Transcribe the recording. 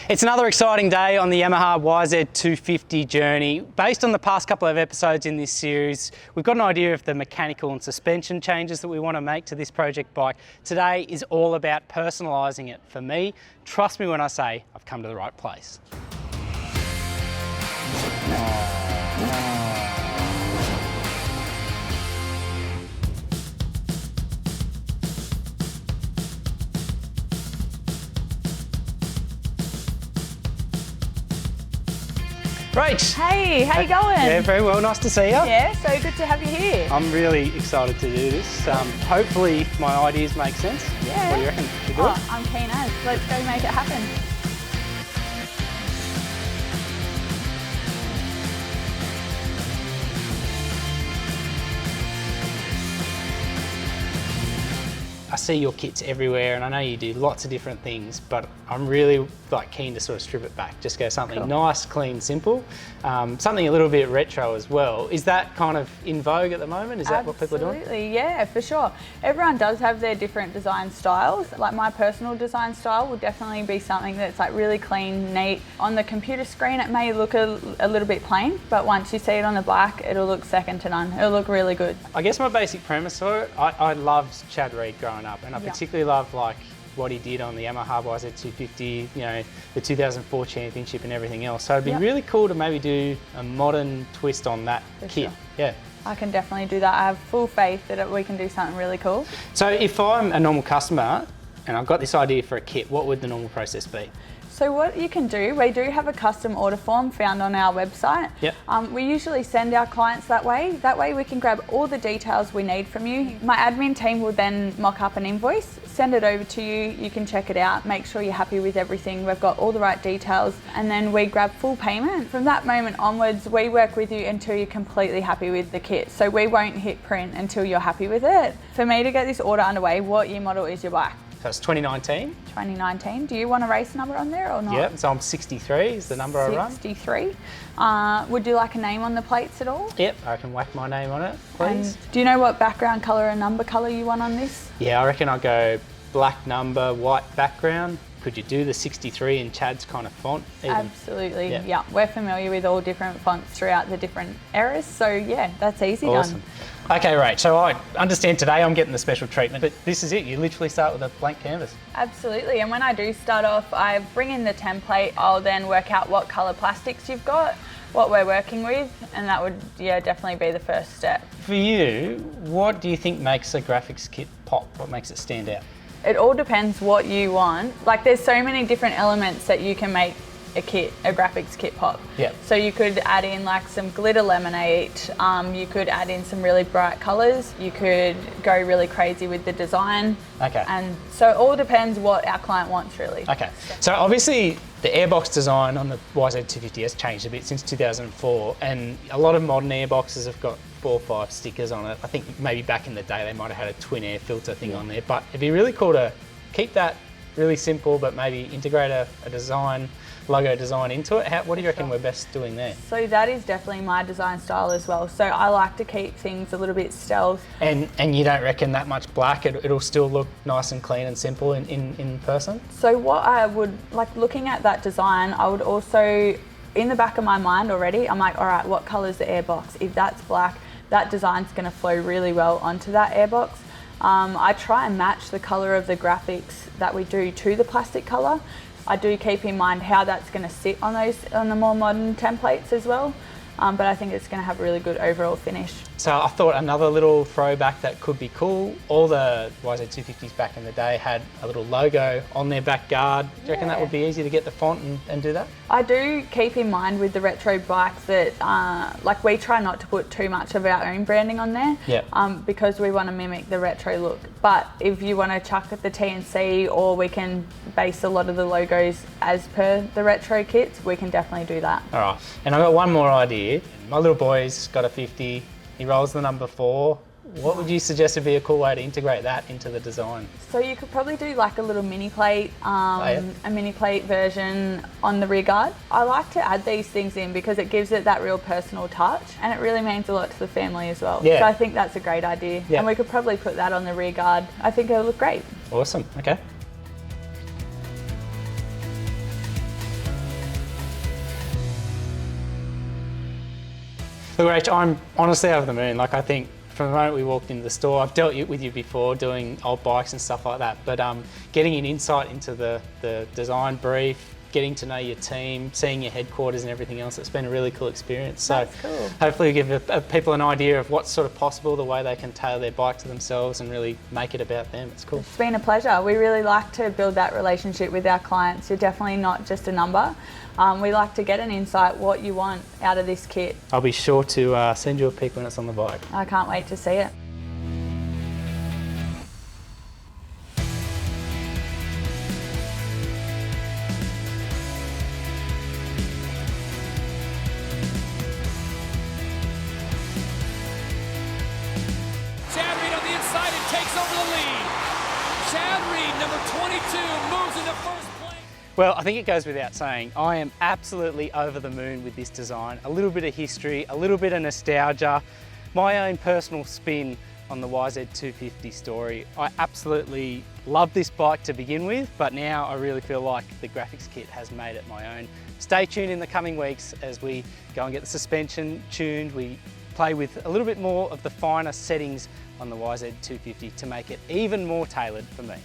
It's another exciting day on the Yamaha YZ250 journey. Based on the past couple of episodes in this series, we've got an idea of the mechanical and suspension changes that we want to make to this project bike. Today is all about personalising it for me. Trust me when I say I've come to the right place. Rach! Hey, how you going? Yeah, very well. Nice to see you. Yeah, so good to have you here. I'm really excited to do this. Hopefully my ideas make sense. Yeah. What do you reckon? You good? I'm keen as. Let's go make it happen. I see your kits everywhere and I know you do lots of different things, but I'm really keen to sort of strip it back. Just go something nice, clean, simple. Something a little bit retro as well. Is that kind of in vogue at the moment? Is that what people are doing? Absolutely, yeah, for sure. Everyone does have their different design styles. Like my personal design style will definitely be something that's like really clean, neat. On the computer screen it may look a little bit plain, but once you see it on the bike, it'll look second to none. It'll look really good. I guess my basic premise for it, I loved Chad Reed growing up, and I particularly love what he did on the Yamaha YZ250, you know, the 2004 championship and everything else. So it'd be really cool to maybe do a modern twist on that kit. Sure. Yeah. I can definitely do that. I have full faith that we can do something really cool. So if I'm a normal customer and I've got this idea for a kit, what would the normal process be? So what you can do, we do have a custom order form found on our website. Yep. We usually send our clients that way. That way we can grab all the details we need from you. My admin team will then mock up an invoice, send it over to you, you can check it out, make sure you're happy with everything, we've got all the right details, and then we grab full payment. From that moment onwards, we work with you until you're completely happy with the kit. So we won't hit print until you're happy with it. For me to get this order underway, what year model is your bike? So it's 2019. 2019. Do you want a race number on there or not? Yeah, so I'm 63 is the number I run. 63. Would you like a name on the plates at all? Yep, I can whack my name on it, please. And do you know what background colour and number colour you want on this? Yeah, I reckon I'll go black number, white background. Could you do the 63 in Chad's kind of font? Even? Absolutely, yeah. We're familiar with all different fonts throughout the different eras, so yeah, that's easy done. Okay, Rach, so I understand today I'm getting the special treatment, but this is it, you literally start with a blank canvas. Absolutely, and when I do start off, I bring in the template, I'll then work out what colour plastics you've got, what we're working with, and that would definitely be the first step. For you, what do you think makes a graphics kit pop? What makes it stand out? It all depends what you want. Like there's so many different elements that you can make a graphics kit pop. Yeah. So you could add in like some glitter laminate, you could add in some really bright colours, you could go really crazy with the design. Okay. And so it all depends what our client wants really. Okay. So obviously the airbox design on the YZ250 has changed a bit since 2004, and a lot of modern airboxes have got 4 or 5 stickers on it. I think maybe back in the day they might have had a twin air filter thing on there, but it'd be really cool to keep that really simple but maybe integrate a logo design into it. What do you reckon we're best doing there? So that is definitely my design style as well. So I like to keep things a little bit stealth. And you don't reckon that much black, it'll still look nice and clean and simple in person? So what I would, looking at that design, I would also, in the back of my mind already, I'm like, all right, what colour's the airbox? If that's black, that design's going to flow really well onto that airbox. I try and match the colour of the graphics that we do to the plastic colour. I do keep in mind how that's going to sit on the more modern templates as well, but I think it's going to have a really good overall finish. So I thought another little throwback that could be cool, all the YZ250s back in the day had a little logo on their back guard. Do you reckon that would be easy to get the font and do that? I do keep in mind with the retro bikes that we try not to put too much of our own branding on there, because we want to mimic the retro look. But if you want to chuck at the TeenCee, or we can base a lot of the logos as per the retro kits, we can definitely do that. All right, and I've got one more idea. My little boy's got a 50, he rolls the number 4. What would you suggest would be a cool way to integrate that into the design? So you could probably do like a little mini plate, a mini plate version on the rear guard. I like to add these things in because it gives it that real personal touch, and it really means a lot to the family as well. Yeah. So I think that's a great idea. Yeah. And we could probably put that on the rear guard. I think it'll look great. Awesome, okay. Look, Rach, I'm honestly over the moon. Like, I think from the moment we walked into the store, I've dealt with you before doing old bikes and stuff like that, but getting an insight into the design brief, getting to know your team, seeing your headquarters and everything else, it's been a really cool experience. So That's cool. hopefully give people an idea of what's sort of possible, the way they can tailor their bike to themselves and really make it about them. It's cool. It's been a pleasure. We really like to build that relationship with our clients. You're definitely not just a number. We like to get an insight what you want out of this kit. I'll be sure to send you a pic when it's on the bike. I can't wait to see it. Well, I think it goes without saying, I am absolutely over the moon with this design. A little bit of history, a little bit of nostalgia, my own personal spin on the YZ250 story. I absolutely love this bike to begin with, but now I really feel like the graphics kit has made it my own. Stay tuned in the coming weeks as we go and get the suspension tuned. We play with a little bit more of the finer settings on the YZ250 to make it even more tailored for me.